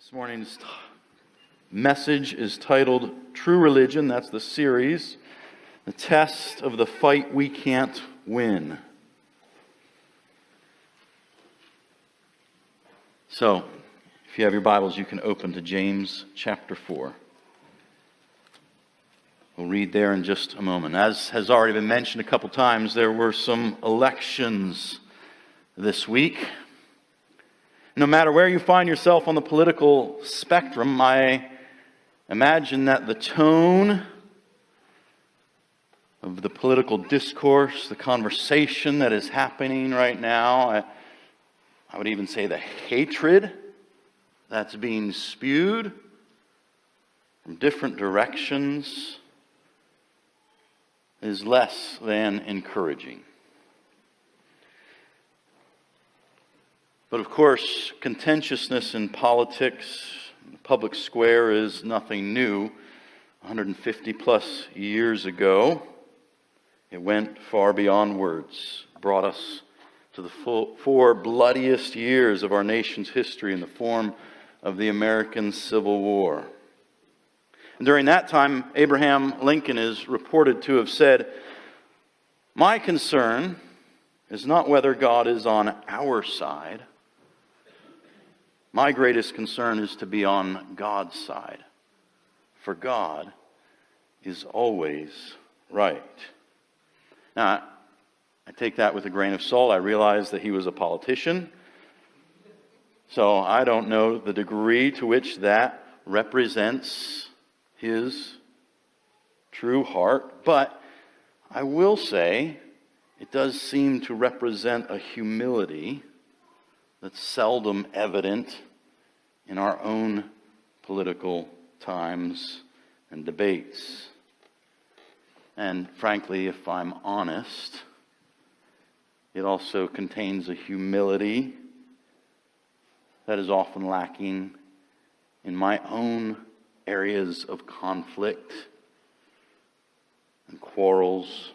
This morning's message is titled True Religion. That's the series. The test of the fight we can't win. So, if you have your Bibles, you can open to James chapter 4. We'll read there in just a moment. As has already been mentioned a couple times, there were some elections this week. No matter where you find yourself on the political spectrum, I imagine that the tone of the political discourse, the conversation that is happening right now, I would even say the hatred that's being spewed from different directions is less than encouraging. But of course, contentiousness in politics, the public square, is nothing new. 150 plus years ago, it went far beyond words. It brought us to the four bloodiest years of our nation's history in the form of the American Civil War. And during that time, Abraham Lincoln is reported to have said, "My concern is not whether God is on our side. My greatest concern is to be on God's side, for God is always right." Now, I take that with a grain of salt. I realize that he was a politician, so I don't know the degree to which that represents his true heart, but I will say it does seem to represent a humility that's seldom evident in our own political times and debates. And frankly, if I'm honest, it also contains a humility that is often lacking in my own areas of conflict and quarrels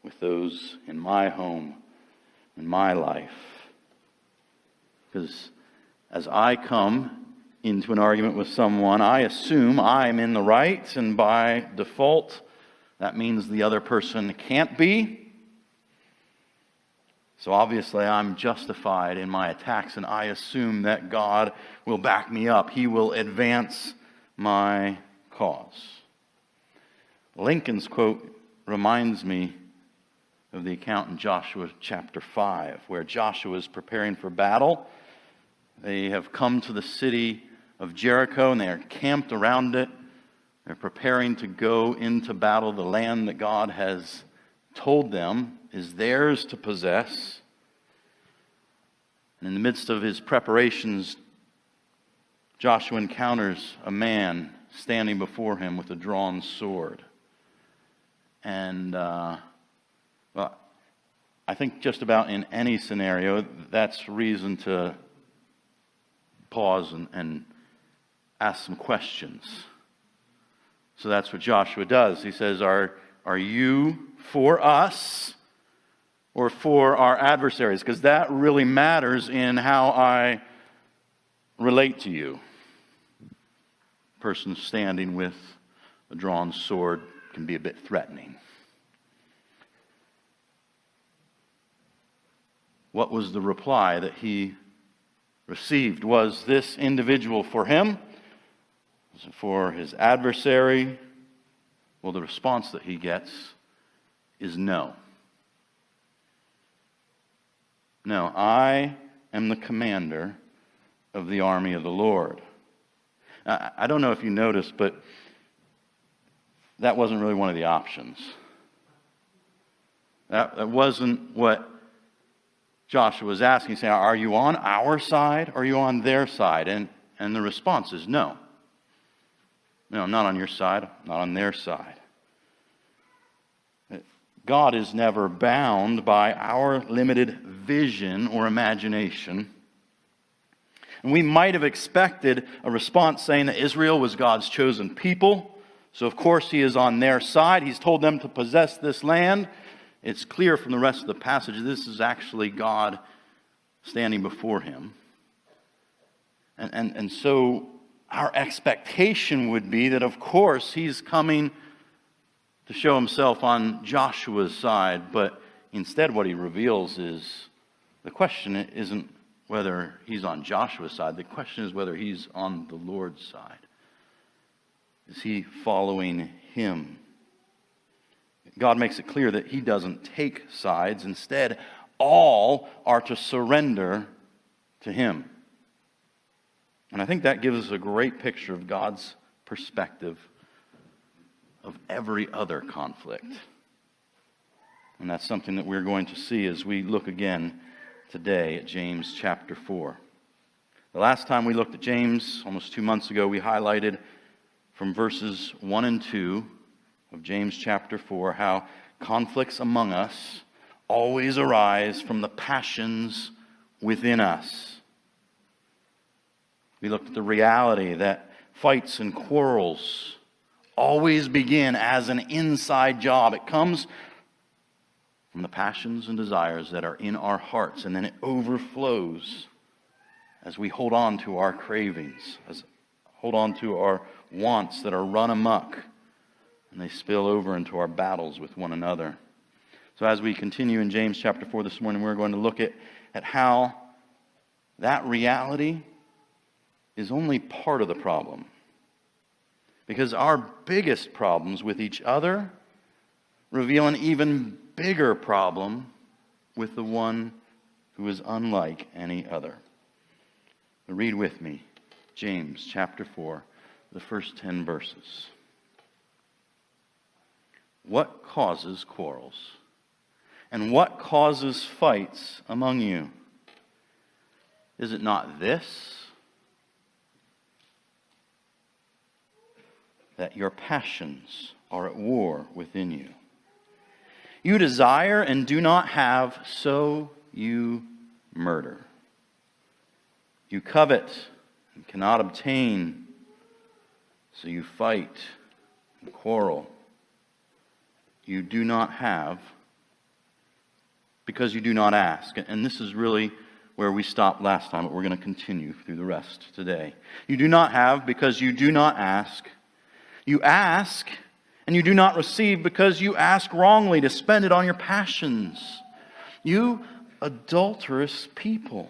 with those in my home, in my life. Because as I come into an argument with someone, I assume I'm in the right, and by default, that means the other person can't be. So obviously, I'm justified in my attacks, and I assume that God will back me up. He will advance my cause. Lincoln's quote reminds me of the account in Joshua chapter 5, where Joshua is preparing for battle. They have come to the city of Jericho, and they are camped around it. They're preparing to go into battle. The land that God has told them is theirs to possess. And in the midst of his preparations, Joshua encounters a man standing before him with a drawn sword. And, I think just about in any scenario, that's reason to pause and ask some questions. So that's what Joshua does. He says, are you for us or for our adversaries? Because that really matters in how I relate to you. A person standing with a drawn sword can be a bit threatening. What was the reply that he received? Was this individual for him? Was it for his adversary? Well, the response that he gets is no. No, I am the commander of the army of the Lord. Now, I don't know if you noticed, but that wasn't really one of the options. That wasn't what Joshua was asking, saying, are you on our side or are you on their side? And the response is no. No, I'm not on your side, not on their side. God is never bound by our limited vision or imagination. And we might have expected a response saying that Israel was God's chosen people. So of course he is on their side. He's told them to possess this land. It's clear from the rest of the passage this is actually God standing before him. And so our expectation would be that, of course, he's coming to show himself on Joshua's side, but instead what he reveals is the question isn't whether he's on Joshua's side. The question is whether he's on the Lord's side. Is he following him? God makes it clear that he doesn't take sides. Instead, all are to surrender to him. And I think that gives us a great picture of God's perspective of every other conflict. And that's something that we're going to see as we look again today at James chapter 4. The last time we looked at James, almost 2 months ago, we highlighted from verses 1 and 2 of James chapter 4 how conflicts among us always arise from the passions within us. We looked at the reality that fights and quarrels always begin as an inside job. It comes from the passions and desires that are in our hearts, and then it overflows as we hold on to our cravings, as hold on to our wants that are run amok, and they spill over into our battles with one another. So as we continue in James chapter 4 this morning, we're going to look at how that reality is only part of the problem. Because our biggest problems with each other reveal an even bigger problem with the one who is unlike any other. Read with me, James chapter 4, the first 10 verses. What causes quarrels? And what causes fights among you? Is it not this, that your passions are at war within you? You desire and do not have, so you murder. You covet and cannot obtain, so you fight and quarrel. You do not have because you do not ask. And this is really where we stopped last time, but we're going to continue through the rest today. You do not have because you do not ask. You ask, and you do not receive because you ask wrongly to spend it on your passions. You adulterous people,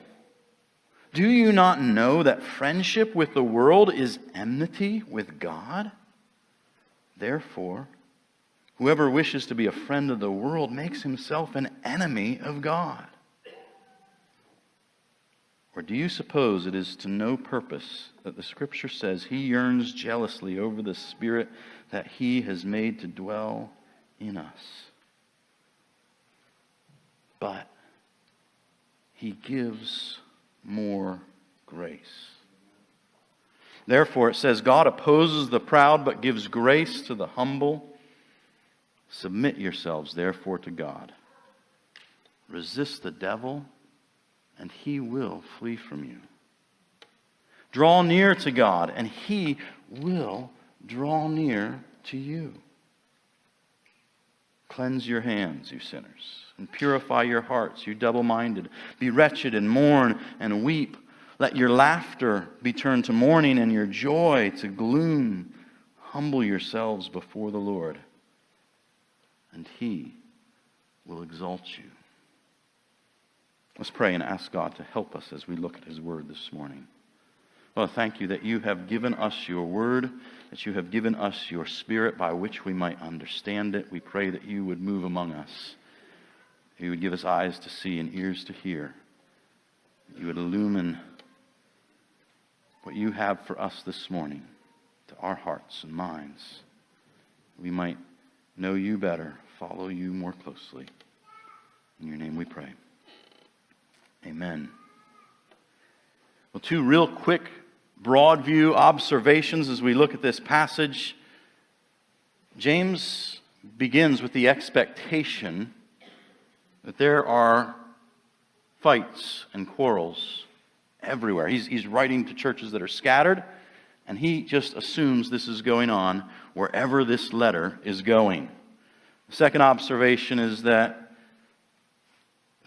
do you not know that friendship with the world is enmity with God? Therefore, whoever wishes to be a friend of the world makes himself an enemy of God. Or do you suppose it is to no purpose that the Scripture says he yearns jealously over the Spirit that he has made to dwell in us? But he gives more grace. Therefore it says, God opposes the proud but gives grace to the humble. Submit yourselves therefore to God. Resist the devil, and he will flee from you. Draw near to God, and he will draw near to you. Cleanse your hands, you sinners, and purify your hearts, you double-minded. Be wretched and mourn and weep. Let your laughter be turned to mourning and your joy to gloom. Humble yourselves before the Lord, and he will exalt you. Let's pray and ask God to help us as we look at his word this morning. Lord, thank you that you have given us your word, that you have given us your Spirit by which we might understand it. We pray that you would move among us. You would give us eyes to see and ears to hear. You would illumine what you have for us this morning to our hearts and minds. We might know you better, follow you more closely. In your name we pray. Amen. Well, two real quick, broad view observations as we look at this passage. James begins with the expectation that there are fights and quarrels everywhere. He's writing to churches that are scattered, and he just assumes this is going on wherever this letter is going. The second observation is that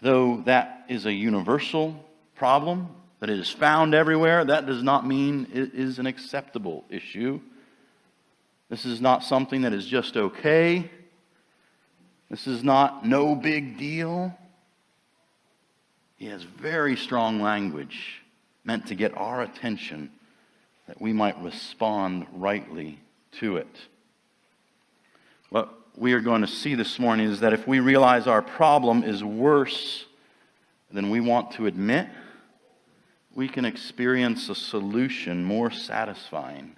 though that is a universal problem that it is found everywhere, that does not mean it is an acceptable issue. This is not something that is just okay. This is not no big deal. He has very strong language meant to get our attention that we might respond rightly to it. What we are going to see this morning is that if we realize our problem is worse than we want to admit, we can experience a solution more satisfying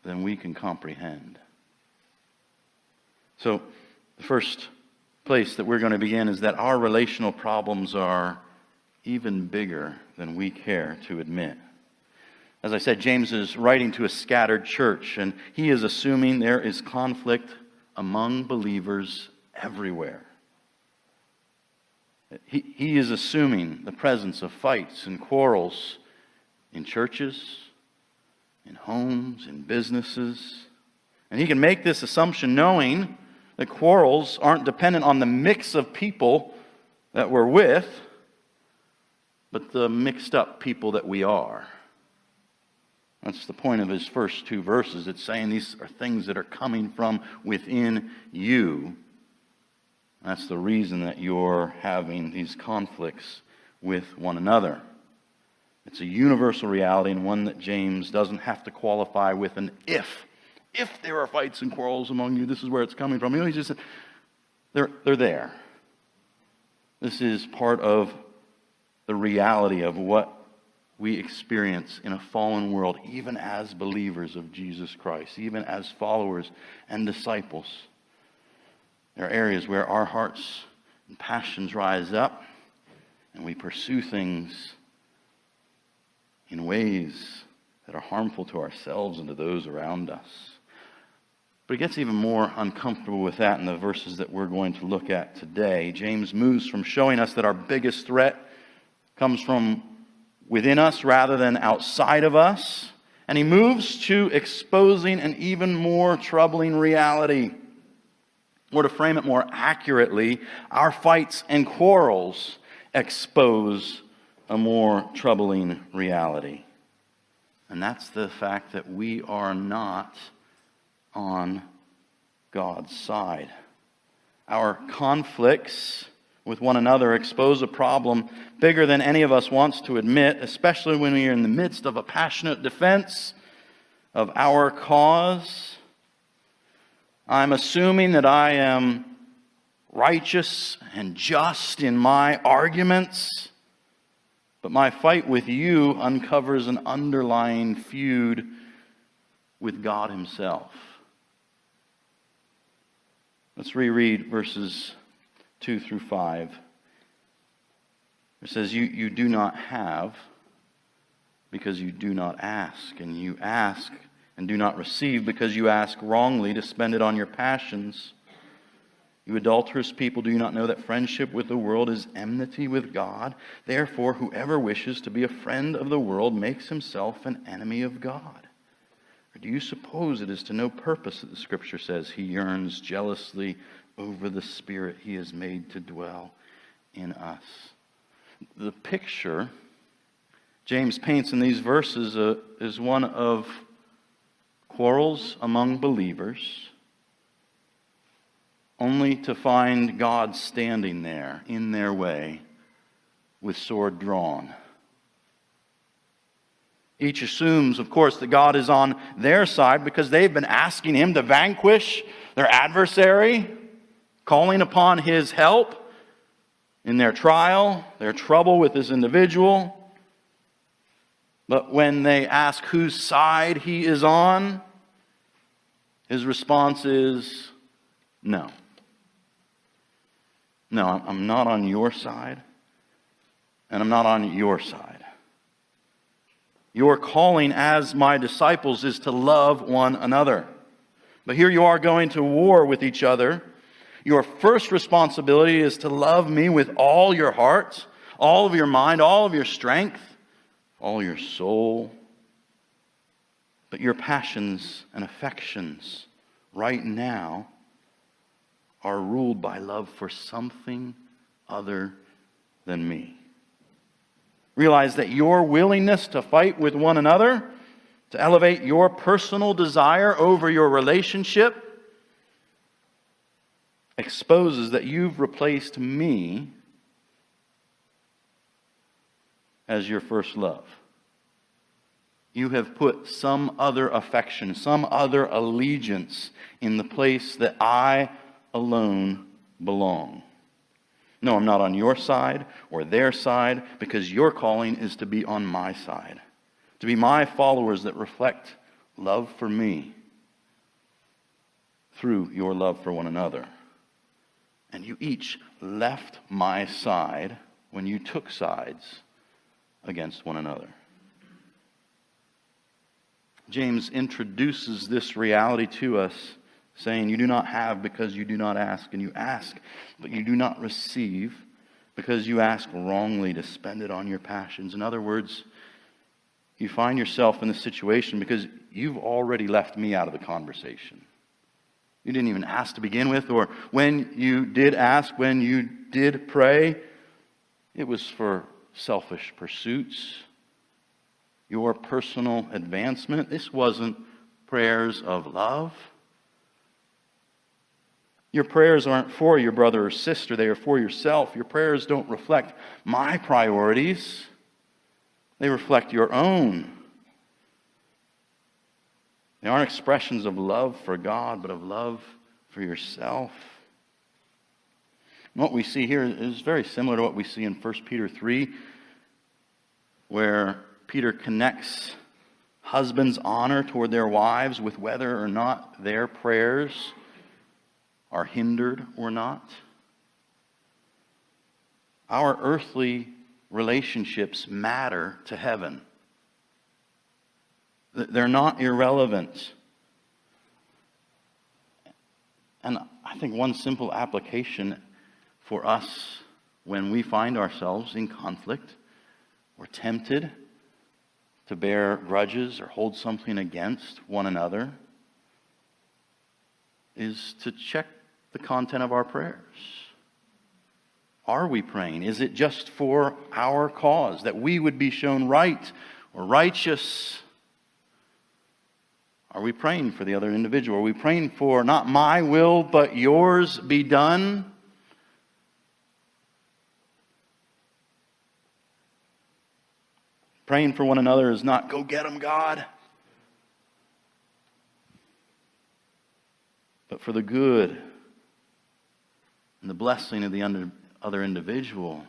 than we can comprehend. So, the first place that we're going to begin is that our relational problems are even bigger than we care to admit. As I said, James is writing to a scattered church, and he is assuming there is conflict among believers everywhere. He is assuming the presence of fights and quarrels in churches, in homes, in businesses. And he can make this assumption knowing that quarrels aren't dependent on the mix of people that we're with, but the mixed up people that we are. That's the point of his first two verses. It's saying these are things that are coming from within you. That's the reason that you're having these conflicts with one another. It's a universal reality, and one that James doesn't have to qualify with an if. If there are fights and quarrels among you, this is where it's coming from. He just said, they're there. This is part of the reality of what we experience in a fallen world, even as believers of Jesus Christ, even as followers and disciples. There are areas where our hearts and passions rise up, and we pursue things in ways that are harmful to ourselves and to those around us. But it gets even more uncomfortable with that in the verses that we're going to look at today. James moves from showing us that our biggest threat comes from within us rather than outside of us, and he moves to exposing an even more troubling reality. Or to frame it more accurately, our fights and quarrels expose a more troubling reality. And that's the fact that we are not on God's side. Our conflicts with one another expose a problem bigger than any of us wants to admit, especially when we are in the midst of a passionate defense of our cause. I'm assuming that I am righteous and just in my arguments, but my fight with you uncovers an underlying feud with God himself. Let's reread verses 2 through 5. It says, you do not have because you do not ask, and you ask and do not receive because you ask wrongly to spend it on your passions. You adulterous people, do you not know that friendship with the world is enmity with God? Therefore, whoever wishes to be a friend of the world makes himself an enemy of God. Or do you suppose it is to no purpose that the Scripture says he yearns jealously over the Spirit he has made to dwell in us? The picture James paints in these verses is one of quarrels among believers, only to find God standing there in their way with sword drawn. Each assumes, of course, that God is on their side because they've been asking him to vanquish their adversary, calling upon his help in their trial, their trouble with this individual. But when they ask whose side he is on, his response is, no. No, I'm not on your side, and I'm not on your side. Your calling as my disciples is to love one another. But here you are going to war with each other. Your first responsibility is to love me with all your heart, all of your mind, all of your strength, all your soul. But your passions and affections right now are ruled by love for something other than me. Realize that your willingness to fight with one another, to elevate your personal desire over your relationship, exposes that you've replaced me as your first love. You have put some other affection, some other allegiance in the place that I alone belong. No, I'm not on your side or their side, because your calling is to be on my side, to be my followers that reflect love for me through your love for one another. And you each left my side when you took sides against one another. James introduces this reality to us, saying, you do not have because you do not ask, and you ask, but you do not receive because you ask wrongly to spend it on your passions. In other words, you find yourself in this situation because you've already left me out of the conversation. You didn't even ask to begin with, or when you did ask, when you did pray, it was for selfish pursuits, your personal advancement. This wasn't prayers of love. Your prayers aren't for your brother or sister, they are for yourself. Your prayers don't reflect my priorities, they reflect your own. They aren't expressions of love for God, but of love for yourself. And what we see here is very similar to what we see in 1 Peter 3, where Peter connects husbands' honor toward their wives with whether or not their prayers are hindered or not. Our earthly relationships matter to heaven. They're not irrelevant. And I think one simple application for us when we find ourselves in conflict or tempted to bear grudges or hold something against one another is to check the content of our prayers. Are we praying? Is it just for our cause, that we would be shown right or righteous? Are we praying for the other individual? Are we praying for not my will, but yours be done? Praying for one another is not, go get them, God, but for the good and the blessing of the other individual.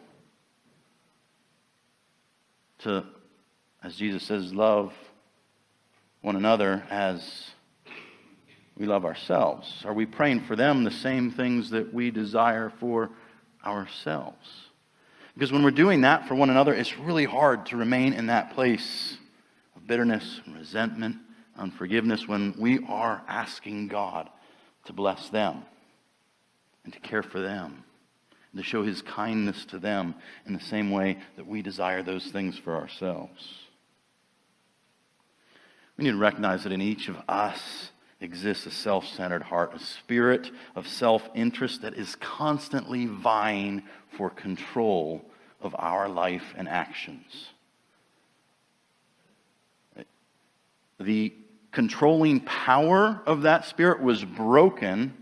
To, as Jesus says, love one another as we love ourselves. Are we praying for them the same things that we desire for ourselves? Because when we're doing that for one another, it's really hard to remain in that place of bitterness and resentment, unforgiveness, when we are asking God to bless them and to care for them and to show His kindness to them in the same way that we desire those things for ourselves. We need to recognize that in each of us exists a self-centered heart, a spirit of self-interest that is constantly vying for control of our life and actions. The controlling power of that spirit was broken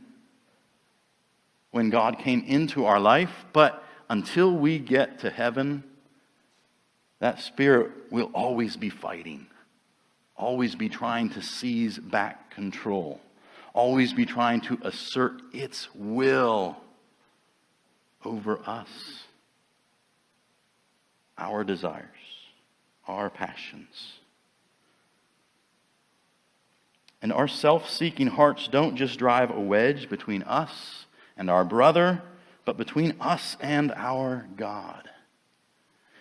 when God came into our life, but until we get to heaven, that spirit will always be fighting. Always be trying to seize back control. Always be trying to assert its will over us. Our desires, our passions. And our self-seeking hearts don't just drive a wedge between us and our brother, but between us and our God.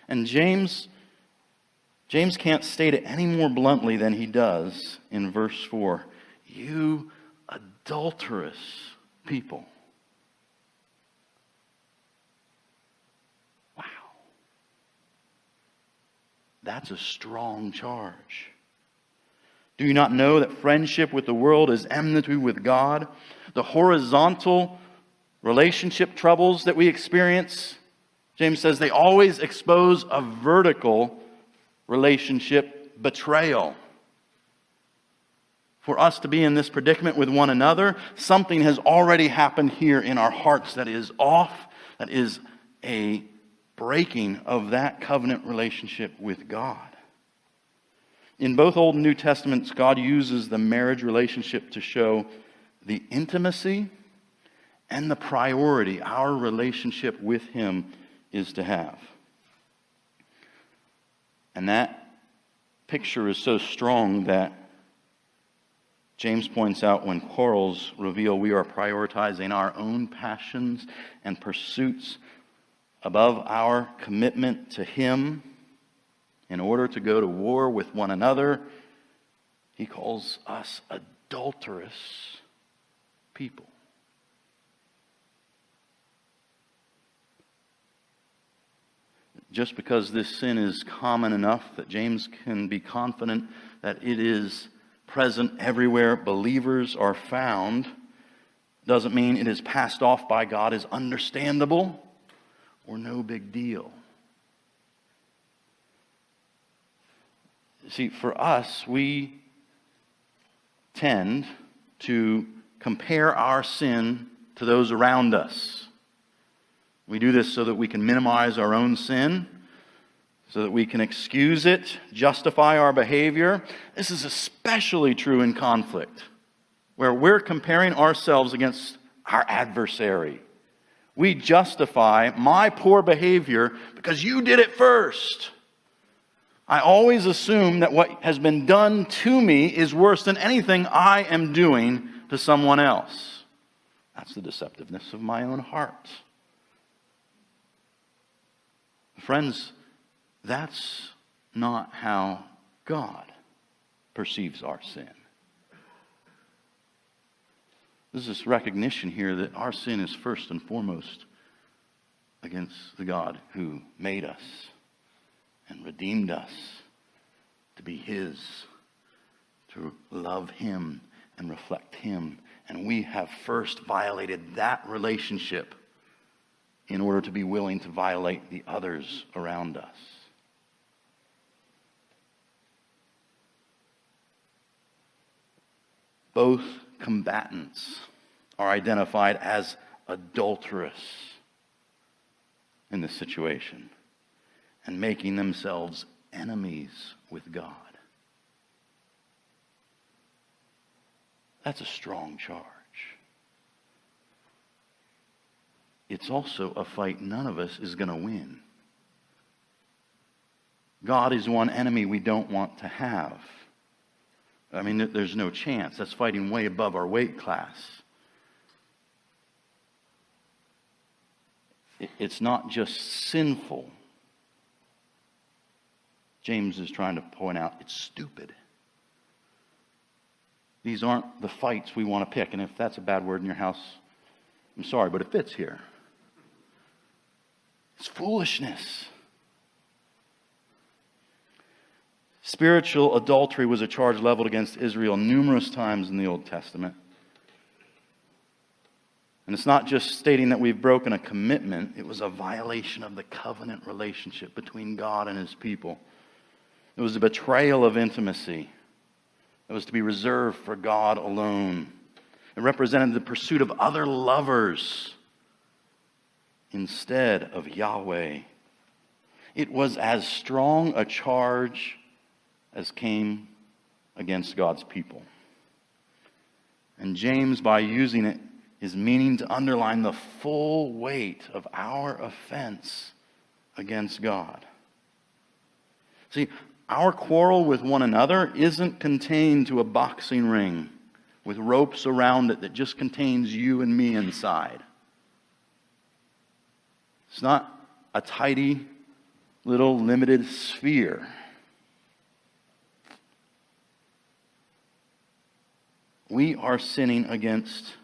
And James can't state it any more bluntly than he does in verse 4. You adulterous people. Wow. That's a strong charge. Do you not know that friendship with the world is enmity with God? The horizontal relationship troubles that we experience James says they always expose a vertical relationship betrayal. For us to be in this predicament with one another, something has already happened here in our hearts that is off, that is a breaking of that covenant relationship with God. In both Old and New Testaments, God uses the marriage relationship to show the intimacy and the priority our relationship with Him is to have. And that picture is so strong that James points out when quarrels reveal we are prioritizing our own passions and pursuits above our commitment to Him in order to go to war with one another. He calls us adulterous people. Just because this sin is common enough that James can be confident that it is present everywhere believers are found, doesn't mean it is passed off by God as understandable or no big deal. See, for us, we tend to compare our sin to those around us. We do this so that we can minimize our own sin, so that we can excuse it, justify our behavior. This is especially true in conflict, where we're comparing ourselves against our adversary. We justify my poor behavior because you did it first. I always assume that what has been done to me is worse than anything I am doing to someone else. That's the deceptiveness of my own heart. Friends, that's not how God perceives our sin. There's this recognition here that our sin is first and foremost against the God who made us and redeemed us to be His, to love Him and reflect Him. And we have first violated that relationship in order to be willing to violate the others around us. Both combatants are identified as adulterous in this situation and making themselves enemies with God. That's a strong charge. It's also a fight none of us is going to win. God is one enemy we don't want to have. I mean, there's no chance. That's fighting way above our weight class. It's not just sinful. James is trying to point out it's stupid. These aren't the fights we want to pick. And if that's a bad word in your house, I'm sorry, but it fits here. It's foolishness. Spiritual adultery was a charge leveled against Israel numerous times in the Old Testament. And it's not just stating that we've broken a commitment. It was a violation of the covenant relationship between God and His people. It was a betrayal of intimacy that was to be reserved for God alone. It represented the pursuit of other lovers instead of Yahweh. It was as strong a charge as came against God's people. And James, by using it, is meaning to underline the full weight of our offense against God. See, our quarrel with one another isn't contained to a boxing ring with ropes around it that just contains you and me inside. It's not a tidy little limited sphere. We are sinning against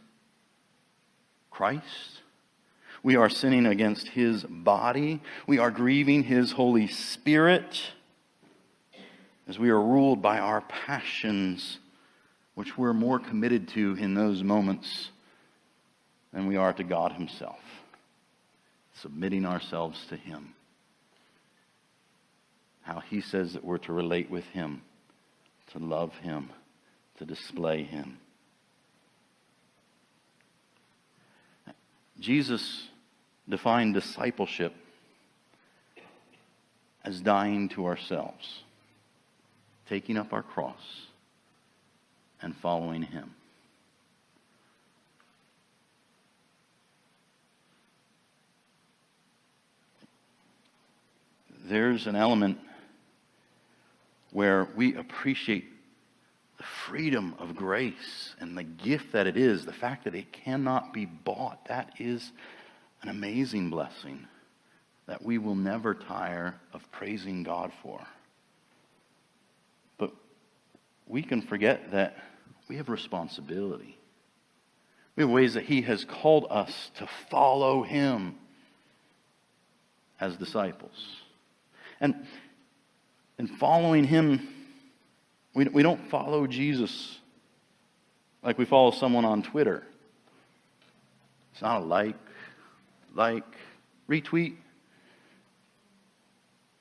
Christ. We are sinning against His body. We are grieving His Holy Spirit as we are ruled by our passions, which we're more committed to in those moments than we are to God Himself. submitting ourselves to Him. How He says that we're to relate with Him, to love Him, to display Him. Jesus defined discipleship as dying to ourselves, taking up our cross, and following Him. There's an element where we appreciate the freedom of grace and the gift that it is, the fact that it cannot be bought. That is an amazing blessing that we will never tire of praising God for. But we can forget that we have responsibility. We have ways that He has called us to follow Him as disciples. And in following Him, we don't follow Jesus like we follow someone on Twitter. It's not a like, retweet.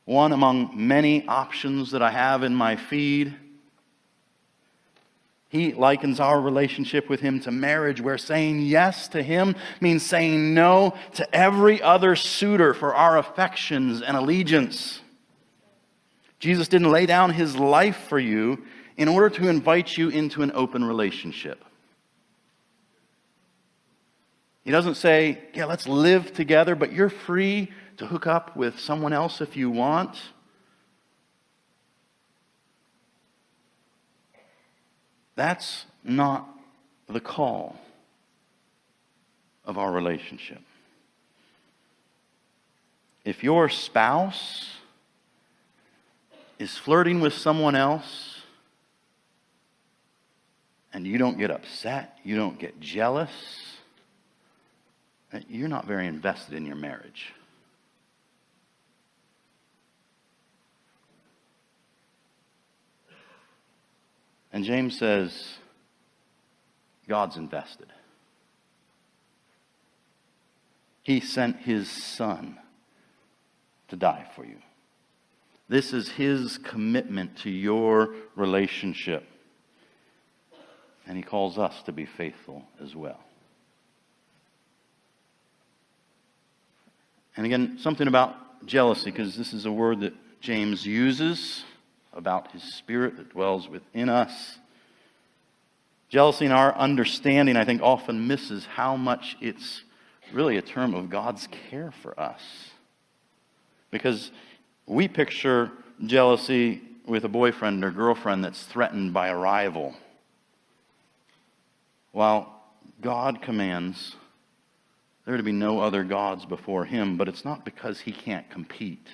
One among many options that I have in my feed. He likens our relationship with Him to marriage, where saying yes to Him means saying no to every other suitor for our affections and allegiance. Jesus didn't lay down His life for you in order to invite you into an open relationship. He doesn't say, yeah, let's live together, but you're free to hook up with someone else if you want. That's not the call of our relationship. If your spouse is flirting with someone else and you don't get upset, you don't get jealous, you're not very invested in your marriage. And James says, God's invested. He sent His Son to die for you. This is His commitment to your relationship. And He calls us to be faithful as well. And again, something about jealousy, because this is a word that James uses about His Spirit that dwells within us. Jealousy in our understanding, I think, often misses how much it's really a term of God's care for us. Because we picture jealousy with a boyfriend or girlfriend that's threatened by a rival. While God commands there to be no other gods before Him, but it's not because He can't compete.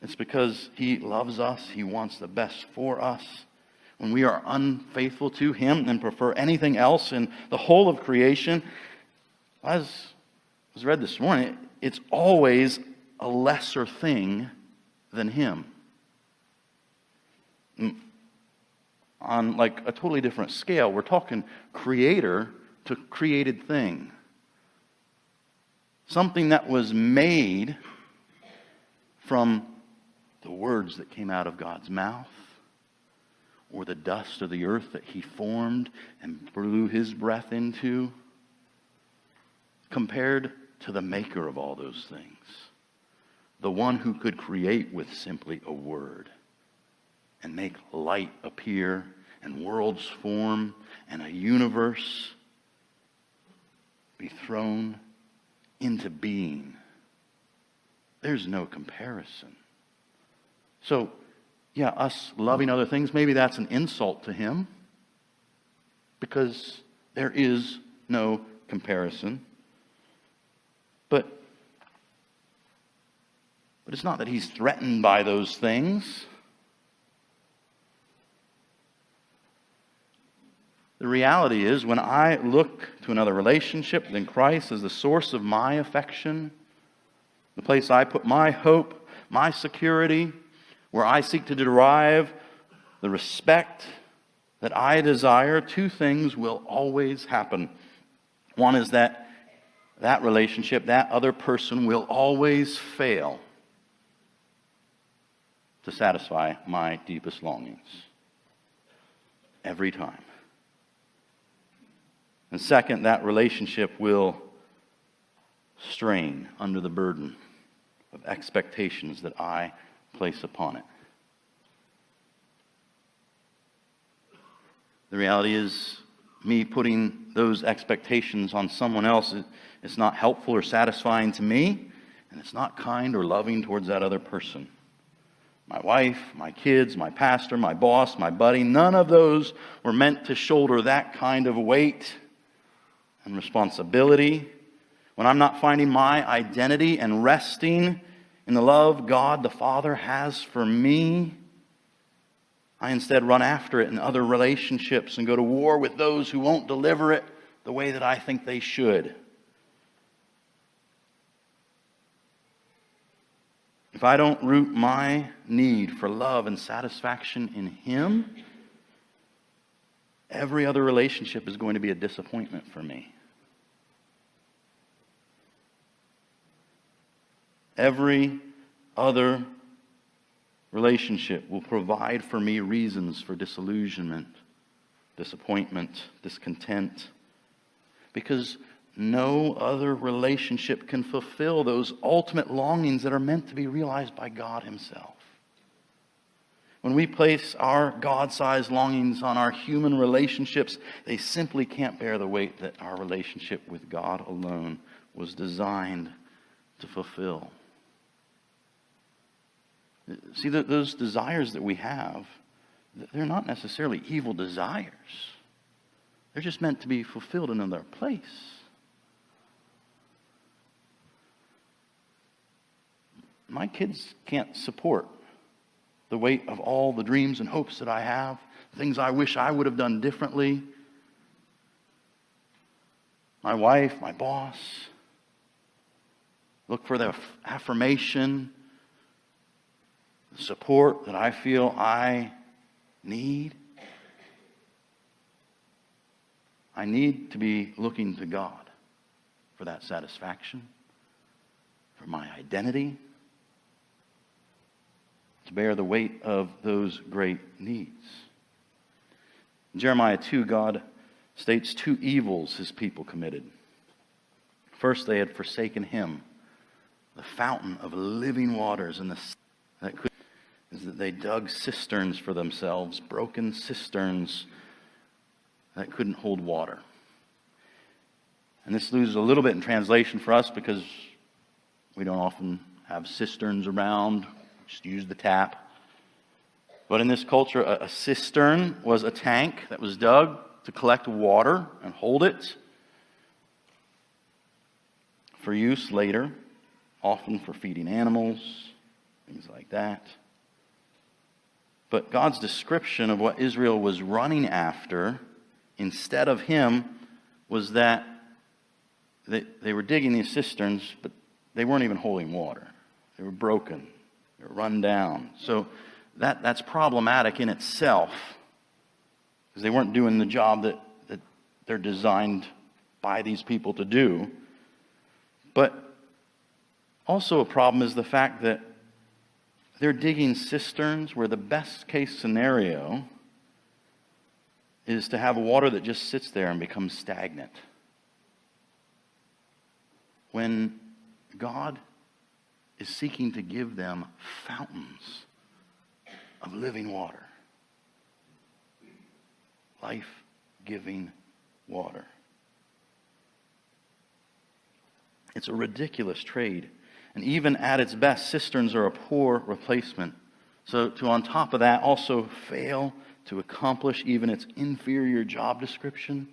It's because He loves us. He wants the best for us. When we are unfaithful to Him and prefer anything else in the whole of creation, as was read this morning, it's always a lesser thing than Him. On like a totally different scale, we're talking creator to created thing. Something that was made from the words that came out of God's mouth, or the dust of the earth that He formed and blew His breath into, compared to the maker of all those things, the one who could create with simply a word and make light appear and worlds form and a universe be thrown into being. There's no comparison. So, yeah, us loving other things, maybe that's an insult to Him, because there is no comparison. But it's not that He's threatened by those things. The reality is, when I look to another relationship than Christ as the source of my affection, the place I put my hope, my security, where I seek to derive the respect that I desire, two things will always happen. One is that that relationship, that other person will always fail to satisfy my deepest longings. Every time. And second, that relationship will strain under the burden of expectations that I place upon it. The reality is, me putting those expectations on someone else, it's not helpful or satisfying to me, and it's not kind or loving towards that other person. My wife, my kids, my pastor, my boss, my buddy, none of those were meant to shoulder that kind of weight and responsibility. When I'm not finding my identity and resting in the love God the Father has for me, I instead run after it in other relationships and go to war with those who won't deliver it the way that I think they should. If I don't root my need for love and satisfaction in Him, every other relationship is going to be a disappointment for me. Every other relationship will provide for me reasons for disillusionment, disappointment, discontent, because no other relationship can fulfill those ultimate longings that are meant to be realized by God Himself. When we place our God-sized longings on our human relationships, they simply can't bear the weight that our relationship with God alone was designed to fulfill. See, those desires that we have, they're not necessarily evil desires. They're just meant to be fulfilled in another place. My kids can't support the weight of all the dreams and hopes that I have, things I wish I would have done differently. My wife, my boss, look for the affirmation, the support that I feel I need. I need to be looking to God for that satisfaction, for my identity, to bear the weight of those great needs. In Jeremiah 2, God states two evils His people committed. First, they had forsaken Him, the fountain of living waters, and that they dug cisterns for themselves, broken cisterns that couldn't hold water. And this loses a little bit in translation for us because we don't often have cisterns around. Just use the tap. But in this culture, a cistern was a tank that was dug to collect water and hold it for use later, often for feeding animals, things like that. But God's description of what Israel was running after instead of Him was that they were digging these cisterns, but they weren't even holding water. They were broken. They were run down. So that's problematic in itself because they weren't doing the job that they're designed by these people to do. But also a problem is the fact that they're digging cisterns where the best case scenario is to have water that just sits there and becomes stagnant. When God is seeking to give them fountains of living water. Life-giving water. It's a ridiculous trade. And even at its best, cisterns are a poor replacement. So to on top of that also fail to accomplish even its inferior job description.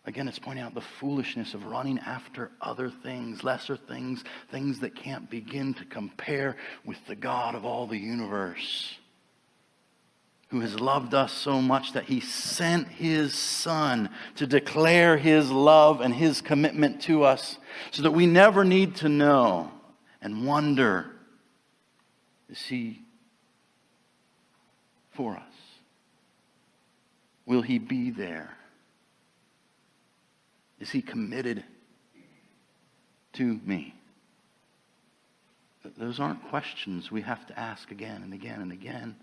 Again, it's pointing out the foolishness of running after other things, lesser things, things that can't begin to compare with the God of all the universe, who has loved us so much that He sent His Son to declare His love and His commitment to us so that we never need to know and wonder, is He for us? Will He be there? Is He committed to me? Those aren't questions we have to ask again and again and again,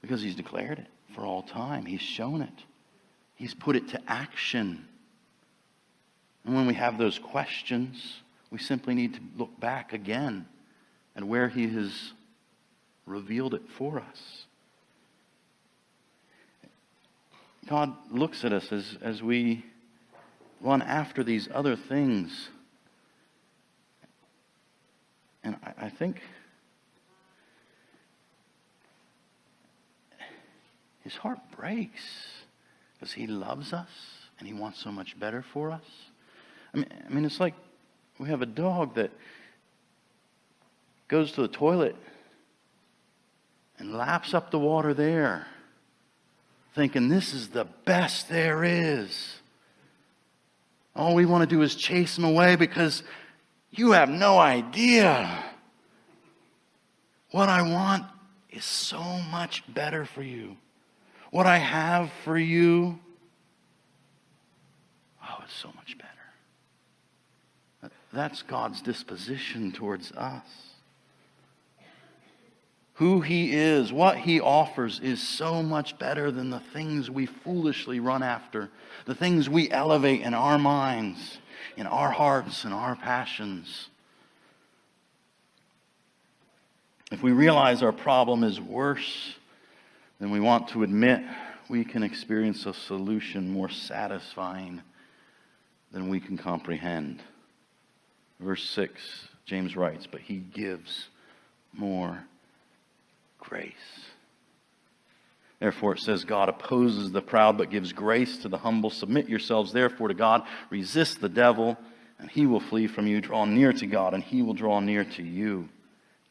because He's declared it for all time. He's shown it. He's put it to action. And when we have those questions, we simply need to look back again at where He has revealed it for us. God looks at us as we run after these other things. And I think His heart breaks because He loves us and He wants so much better for us. I mean, it's like we have a dog that goes to the toilet and laps up the water there, thinking this is the best there is. All we want to do is chase him away because you have no idea. What I want is so much better for you. What I have for you, oh, it's so much better. That's God's disposition towards us. Who He is, what He offers is so much better than the things we foolishly run after, the things we elevate in our minds, in our hearts, and our passions. If we realize our problem is worse than we want to admit, we can experience a solution more satisfying than we can comprehend. Verse 6, James writes, but He gives more grace. Therefore it says, God opposes the proud but gives grace to the humble. Submit yourselves therefore to God. Resist the devil and he will flee from you. Draw near to God and He will draw near to you.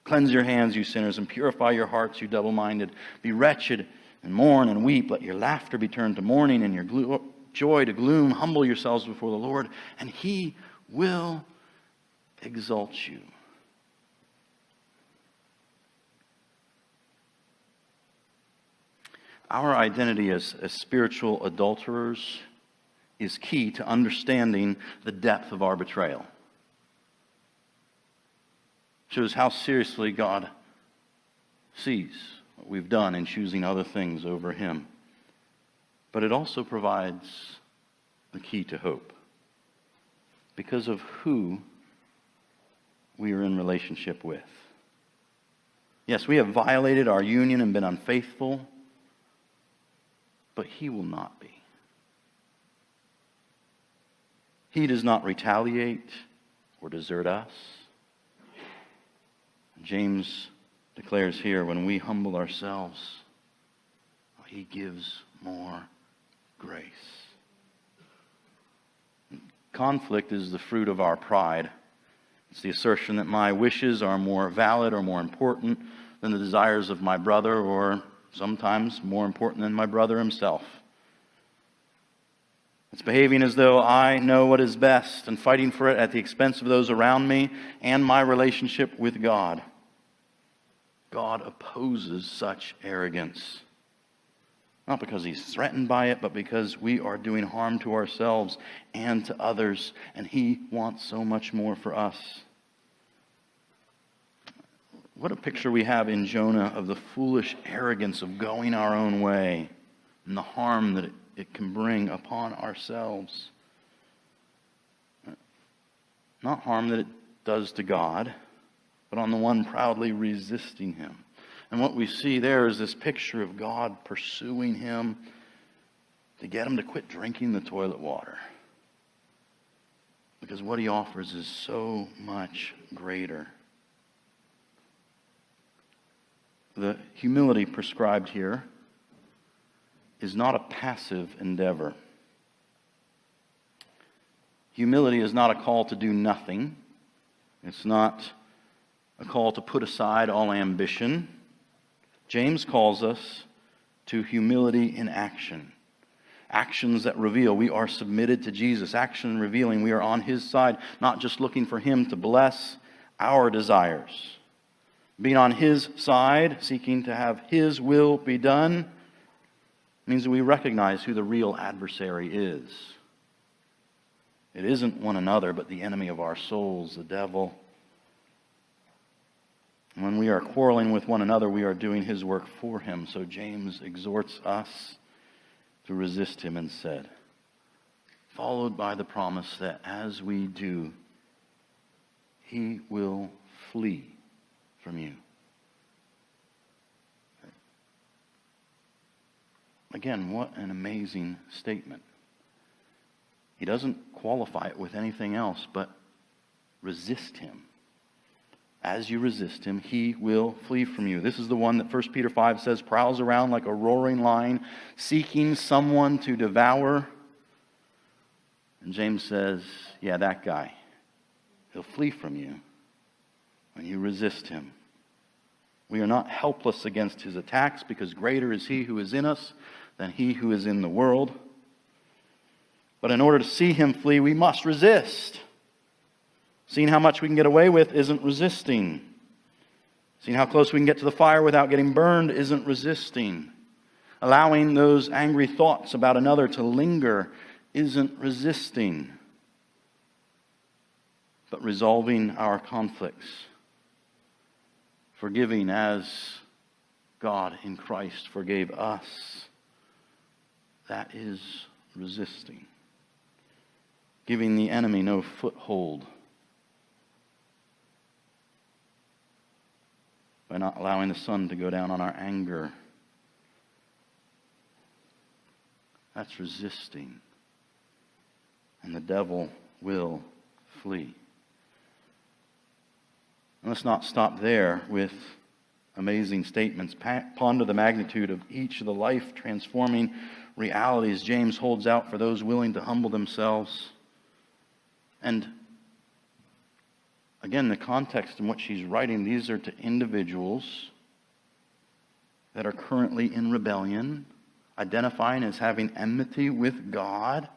Cleanse your hands, you sinners, and purify your hearts, you double-minded. Be wretched and mourn and weep. Let your laughter be turned to mourning and your joy to gloom. Humble yourselves before the Lord and He will exalt you. Our identity as spiritual adulterers is key to understanding the depth of our betrayal. Shows how seriously God sees what we've done in choosing other things over Him. But it also provides the key to hope because of who we are in relationship with. Yes, we have violated our union and been unfaithful, but He will not be. He does not retaliate or desert us. James declares here, when we humble ourselves, He gives more grace. Conflict is the fruit of our pride. It's the assertion that my wishes are more valid or more important than the desires of my brother, or sometimes more important than my brother himself. It's behaving as though I know what is best and fighting for it at the expense of those around me and my relationship with God. God opposes such arrogance. Not because He's threatened by it, but because we are doing harm to ourselves and to others, and He wants so much more for us. What a picture we have in Jonah of the foolish arrogance of going our own way and the harm that it can bring upon ourselves. Not harm that it does to God, but on the one proudly resisting Him. And what we see there is this picture of God pursuing him to get him to quit drinking the toilet water. Because what He offers is so much greater. The humility prescribed here is not a passive endeavor. Humility is not a call to do nothing. It's not a call to put aside all ambition. James calls us to humility in action. Actions that reveal we are submitted to Jesus. Action revealing we are on His side, not just looking for Him to bless our desires. Being on His side, seeking to have His will be done, means that we recognize who the real adversary is. It isn't one another, but the enemy of our souls, the devil. And when we are quarreling with one another, we are doing his work for him. So James exhorts us to resist him instead, followed by the promise that as we do, he will flee from you. Again, what an amazing statement. He doesn't qualify it with anything else, but resist him. As you resist him, he will flee from you. This is the one that 1 Peter 5 says prowls around like a roaring lion, seeking someone to devour. And James says, yeah, that guy. He'll flee from you when you resist him. We are not helpless against his attacks, because greater is he who is in us than he who is in the world. But in order to see him flee, we must resist. Seeing how much we can get away with isn't resisting. Seeing how close we can get to the fire without getting burned isn't resisting. Allowing those angry thoughts about another to linger isn't resisting. But resolving our conflicts, forgiving as God in Christ forgave us, that is resisting. Giving the enemy no foothold by not allowing the sun to go down on our anger. That's resisting. And the devil will flee. And let's not stop there with amazing statements. Ponder the magnitude of each of the life-transforming realities James holds out for those willing to humble themselves. And again, the context in which he's writing, these are to individuals that are currently in rebellion, identifying as having enmity with God.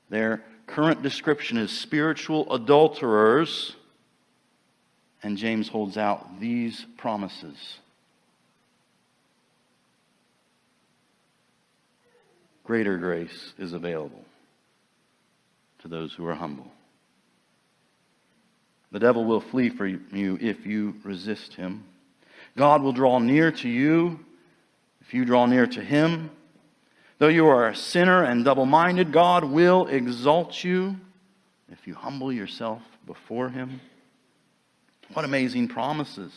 Their current description is spiritual adulterers. And James holds out these promises. Greater grace is available to those who are humble. The devil will flee from you if you resist him. God will draw near to you if you draw near to him. Though you are a sinner and double-minded, God will exalt you if you humble yourself before him. What amazing promises.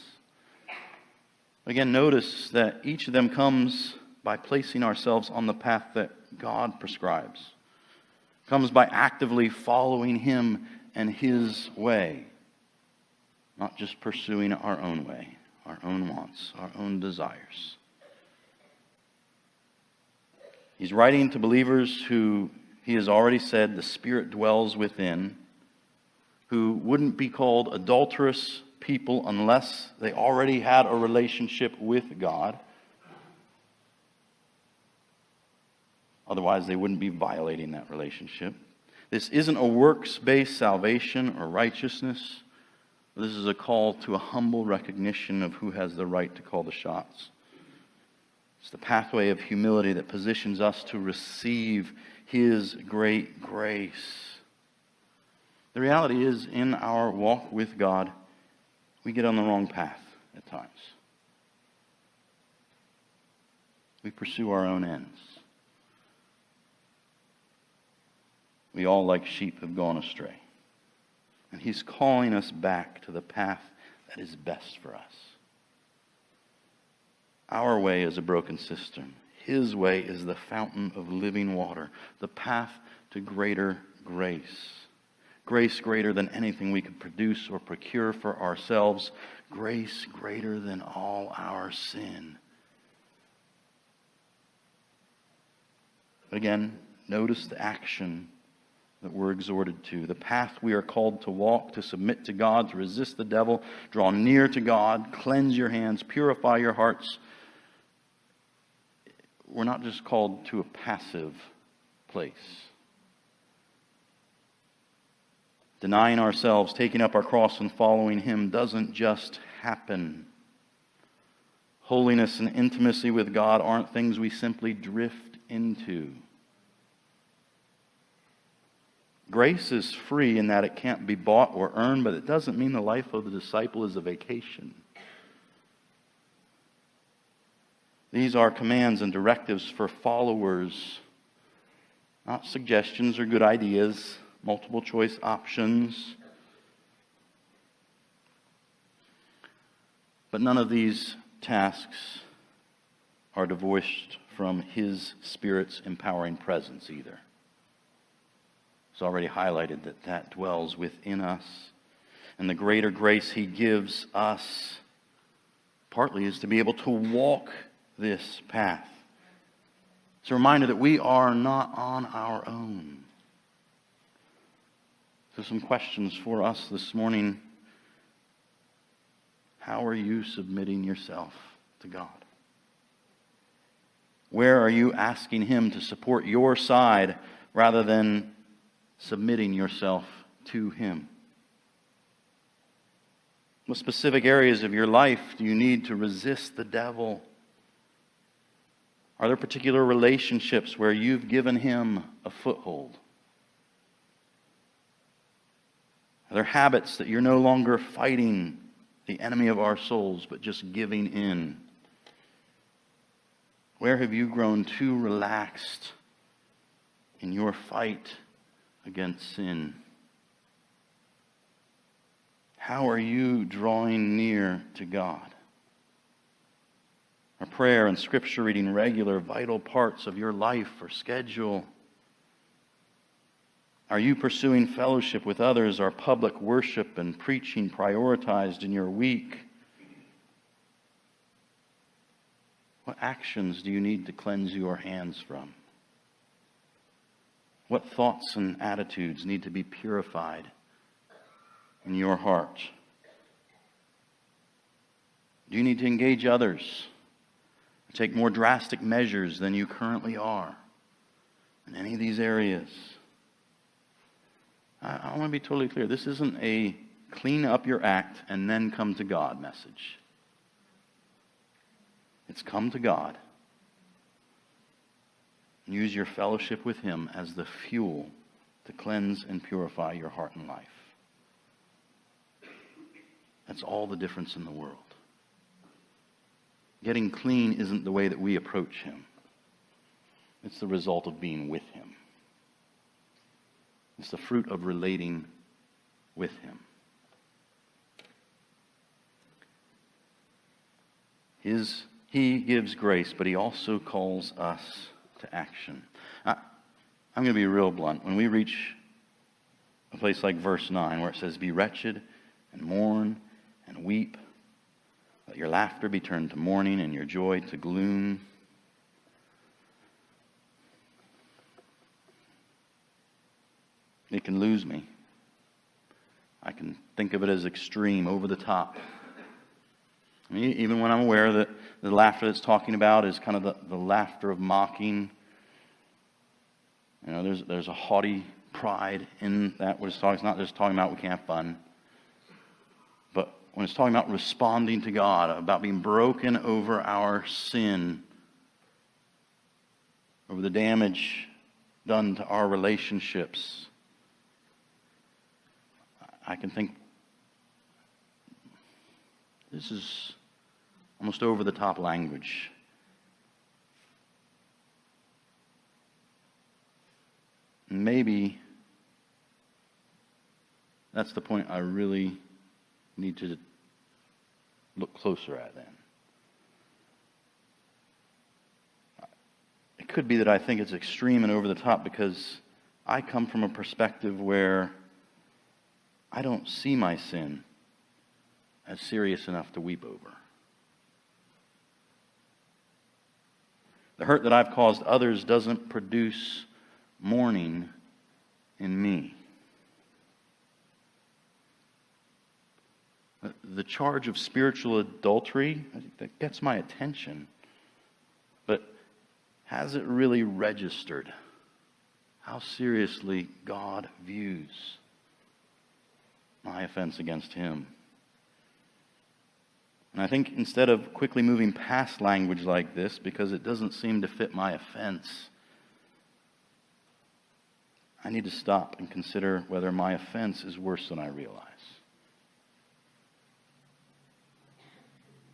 Again, notice that each of them comes by placing ourselves on the path that God prescribes. Comes by actively following him and his way. Not just pursuing our own way, our own wants, our own desires. He's writing to believers who he has already said the Spirit dwells within, who wouldn't be called adulterous people unless they already had a relationship with God. Otherwise, they wouldn't be violating that relationship. This isn't a works-based salvation or righteousness. This is a call to a humble recognition of who has the right to call the shots. It's the pathway of humility that positions us to receive his great grace. The reality is, in our walk with God, we get on the wrong path at times. We pursue our own ends. We all, like sheep, have gone astray. And he's calling us back to the path that is best for us. Our way is a broken cistern. His way is the fountain of living water, the path to greater grace. Grace greater than anything we could produce or procure for ourselves. Grace greater than all our sin. Again, notice the action that we're exhorted to. The path we are called to walk, to submit to God, to resist the devil, draw near to God, cleanse your hands, purify your hearts. We're not just called to a passive place. Denying ourselves, taking up our cross and following him doesn't just happen. Holiness and intimacy with God aren't things we simply drift into. Grace is free in that it can't be bought or earned, but it doesn't mean the life of the disciple is a vacation. These are commands and directives for followers, not suggestions or good ideas, multiple choice options. But none of these tasks are divorced from His Spirit's empowering presence either. It's already highlighted that dwells within us. And the greater grace He gives us partly is to be able to walk this path. It's a reminder that we are not on our own. So some questions for us this morning. How are you submitting yourself to God? Where are you asking Him to support your side rather than submitting yourself to Him? What specific areas of your life do you need to resist the devil? Are there particular relationships where you've given him a foothold? Are there habits that you're no longer fighting the enemy of our souls, but just giving in? Where have you grown too relaxed in your fight against sin? How are you drawing near to God? Are prayer and scripture reading regular, vital parts of your life or schedule? Are you pursuing fellowship with others? Are public worship and preaching prioritized in your week? What actions do you need to cleanse your hands from? What thoughts and attitudes need to be purified in your heart? Do you need to engage others? Take more drastic measures than you currently are in any of these areas? I want to be totally clear. This isn't a clean up your act and then come to God message. It's come to God. Use your fellowship with Him as the fuel to cleanse and purify your heart and life. That's all the difference in the world. Getting clean isn't the way that we approach Him. It's the result of being with Him. It's the fruit of relating with Him. He gives grace, but He also calls us to action. I'm going to be real blunt. When we reach a place like verse 9 where it says, "Be wretched and mourn and weep. Let your laughter be turned to mourning and your joy to gloom." It can lose me. I can think of it as extreme, over the top. I mean, even when I'm aware that the laughter that's talking about is kind of the laughter of mocking. You know, there's a haughty pride in that. What it's talking, it's not just talking about we can't have fun. But when it's talking about responding to God, about being broken over our sin, over the damage done to our relationships, I can think this is almost over-the-top language. Maybe that's the point I really need to look closer at then. It could be that I think it's extreme and over the top because I come from a perspective where I don't see my sin as serious enough to weep over. The hurt that I've caused others doesn't produce mourning in me. The charge of spiritual adultery, that gets my attention. But has it really registered how seriously God views my offense against Him? And I think instead of quickly moving past language like this because it doesn't seem to fit my offense, I need to stop and consider whether my offense is worse than I realize.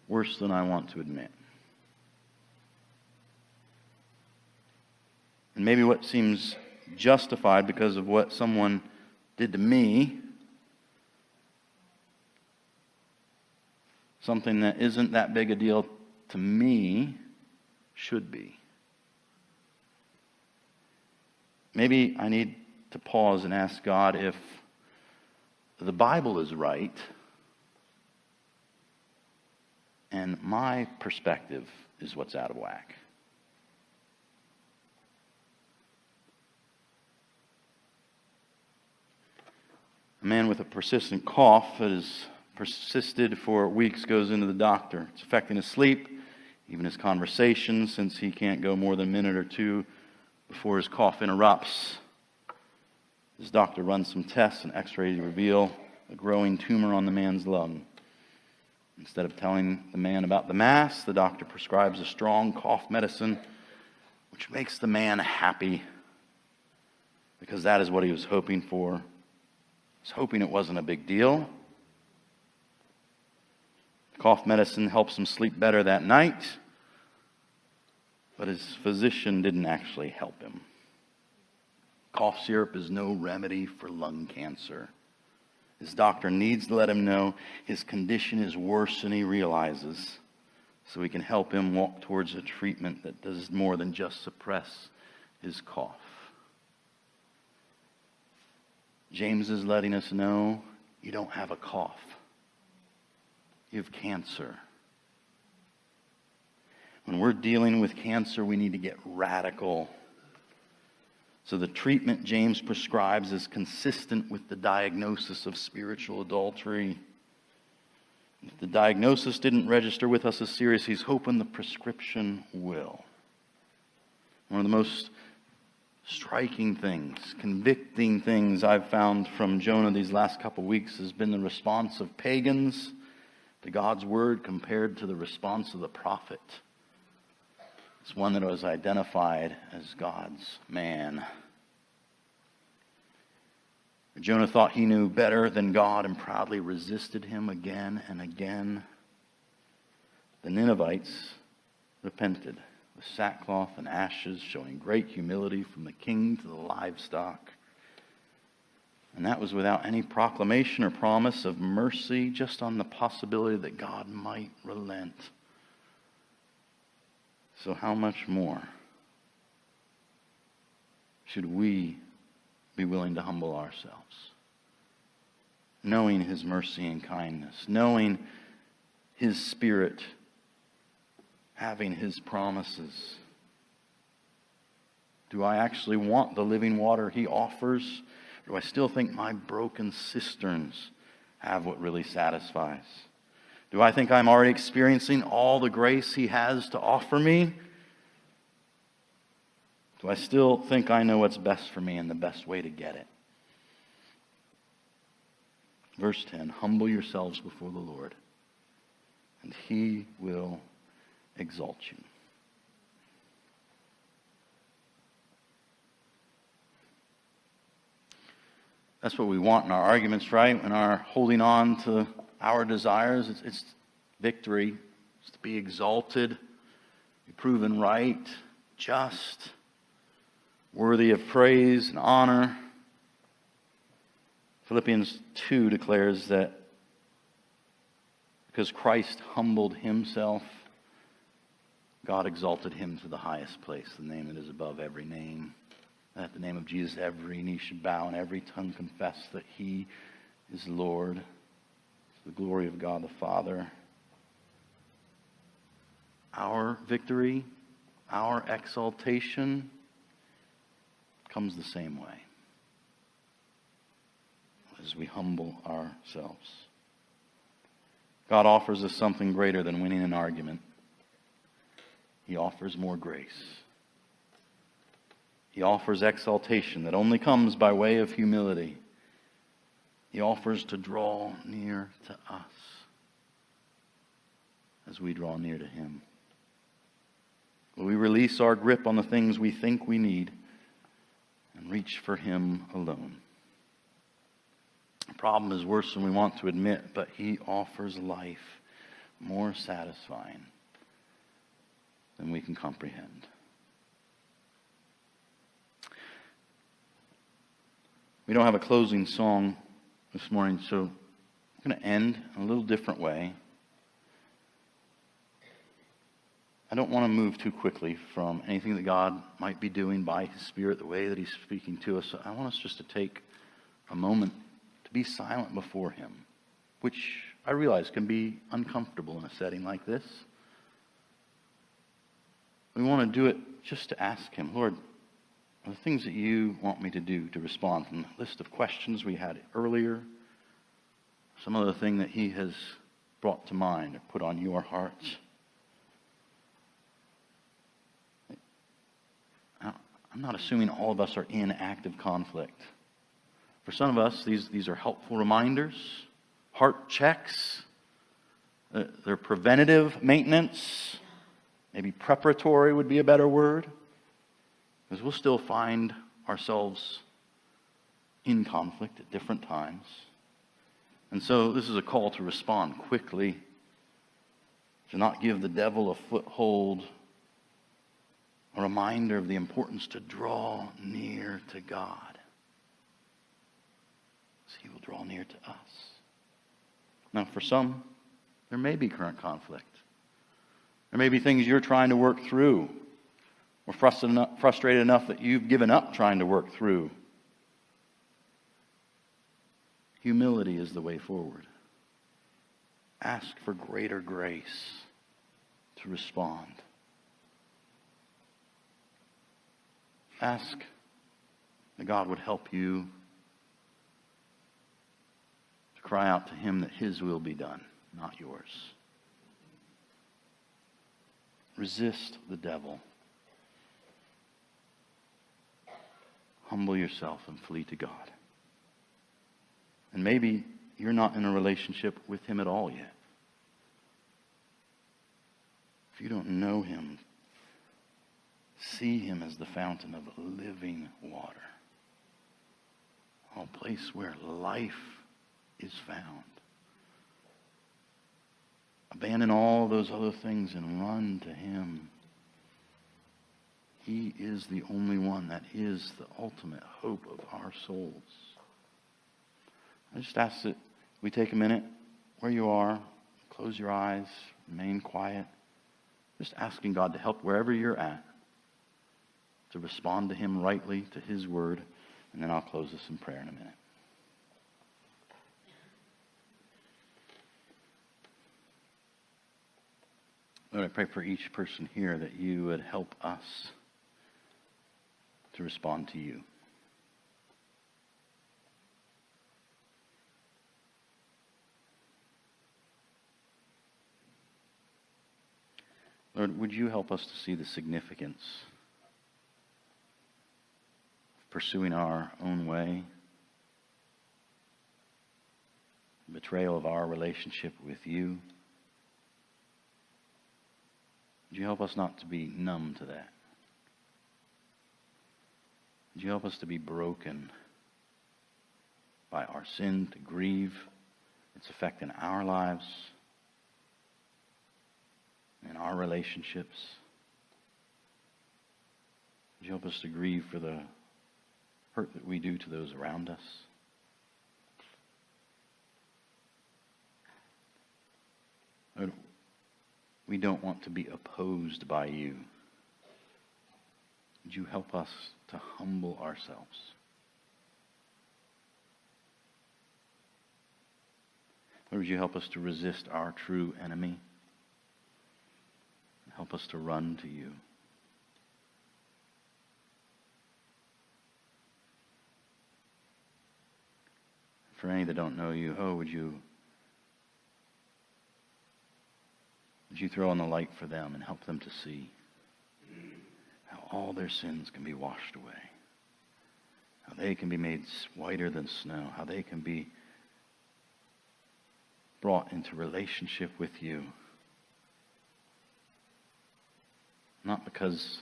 Worse than I want to admit. And maybe what seems justified because of what someone did to me, something that isn't that big a deal to me, should be. Maybe I need to pause and ask God if the Bible is right and my perspective is what's out of whack. A man with a persistent cough that has persisted for weeks goes into the doctor. It's affecting his sleep, even his conversation, since he can't go more than a minute or two before his cough interrupts. His doctor runs some tests and x-rays reveal a growing tumor on the man's lung. Instead of telling the man about the mass, the doctor prescribes a strong cough medicine, which makes the man happy, because that is what he was hoping for. He was hoping it wasn't a big deal. The cough medicine helps him sleep better that night, but his physician didn't actually help him. Cough syrup is no remedy for lung cancer. His doctor needs to let him know his condition is worse than he realizes, so he can help him walk towards a treatment that does more than just suppress his cough. James is letting us know you don't have a cough. You have cancer. When we're dealing with cancer, we need to get radical. So the treatment James prescribes is consistent with the diagnosis of spiritual adultery. If the diagnosis didn't register with us as serious, he's hoping the prescription will. One of the most striking things, convicting things I've found from Jonah these last couple of weeks has been the response of pagans to God's word compared to the response of the prophet. It's one that was identified as God's man. Jonah thought he knew better than God and proudly resisted him again and again. The Ninevites repented with sackcloth and ashes, showing great humility from the king to the livestock. And that was without any proclamation or promise of mercy, just on the possibility that God might relent. So how much more should we be willing to humble ourselves, knowing his mercy and kindness, knowing his Spirit, having his promises? Do I actually want the living water he offers? Or do I still think my broken cisterns have what really satisfies? Do I think I'm already experiencing all the grace he has to offer me? Do I still think I know what's best for me and the best way to get it? Verse 10, humble yourselves before the Lord, and he will exalt you. That's what we want in our arguments, right? In our holding on to our desires, it's victory. It's to be exalted, be proven right, just, worthy of praise and honor. Philippians 2 declares that because Christ humbled himself, God exalted him to the highest place, the name that is above every name. At the name of Jesus, every knee should bow and every tongue confess that he is Lord. To the glory of God the Father. Our victory, our exaltation comes the same way as we humble ourselves. God offers us something greater than winning an argument. He offers more grace. He offers exaltation that only comes by way of humility. He offers to draw near to us as we draw near to him. Will we release our grip on the things we think we need and and reach for him alone. The problem is worse than we want to admit, but he offers life more satisfying than we can comprehend. We don't have a closing song this morning, so I'm going to end in a little different way. I don't want to move too quickly from anything that God might be doing by His Spirit, the way that He's speaking to us. I want us just to take a moment to be silent before Him, which I realize can be uncomfortable in a setting like this. We want to do it just to ask Him, Lord, are the things that you want me to do to respond from the list of questions we had earlier, some other thing that He has brought to mind or put on your hearts? I'm not assuming all of us are in active conflict. For some of us, these are helpful reminders, heart checks. They're preventative maintenance. Maybe preparatory would be a better word. Because we'll still find ourselves in conflict at different times. And so this is a call to respond quickly, to not give the devil a foothold, a reminder of the importance to draw near to God, as He will draw near to us. Now, for some, there may be current conflict. There may be things you're trying to work through, or frustrated enough that you've given up trying to work through. Humility is the way forward. Ask for greater grace to respond. Ask that God would help you to cry out to Him that His will be done, not yours. Resist the devil. Humble yourself and flee to God. And maybe you're not in a relationship with Him at all yet. If you don't know Him, see Him as the fountain of living water. A place where life is found. Abandon all those other things and run to Him. He is the only one that is the ultimate hope of our souls. I just ask that we take a minute where you are, close your eyes, remain quiet. Just asking God to help wherever you're at, to respond to Him rightly, to His word, and then I'll close this in prayer in a minute. Lord, I pray for each person here that you would help us to respond to you. Lord, would you help us to see the significance of pursuing our own way, betrayal of our relationship with you? Would you help us not to be numb to that? Would you help us to be broken by our sin, to grieve its effect in our lives, in our relationships? Would you help us to grieve for the hurt that we do to those around us? Lord, we don't want to be opposed by you. Would you help us to humble ourselves? Lord, would you help us to resist our true enemy? Help us to run to you. For any that don't know you, would you throw on the light for them and help them to see how all their sins can be washed away, how they can be made whiter than snow, how they can be brought into relationship with you. Not because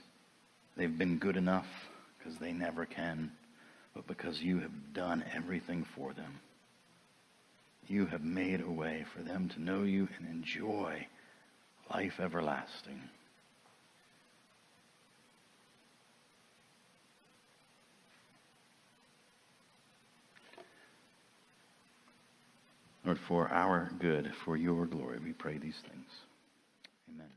they've been good enough, because they never can, but because you have done everything for them. You have made a way for them to know you and enjoy life everlasting. Lord, for our good, for your glory, we pray these things. Amen.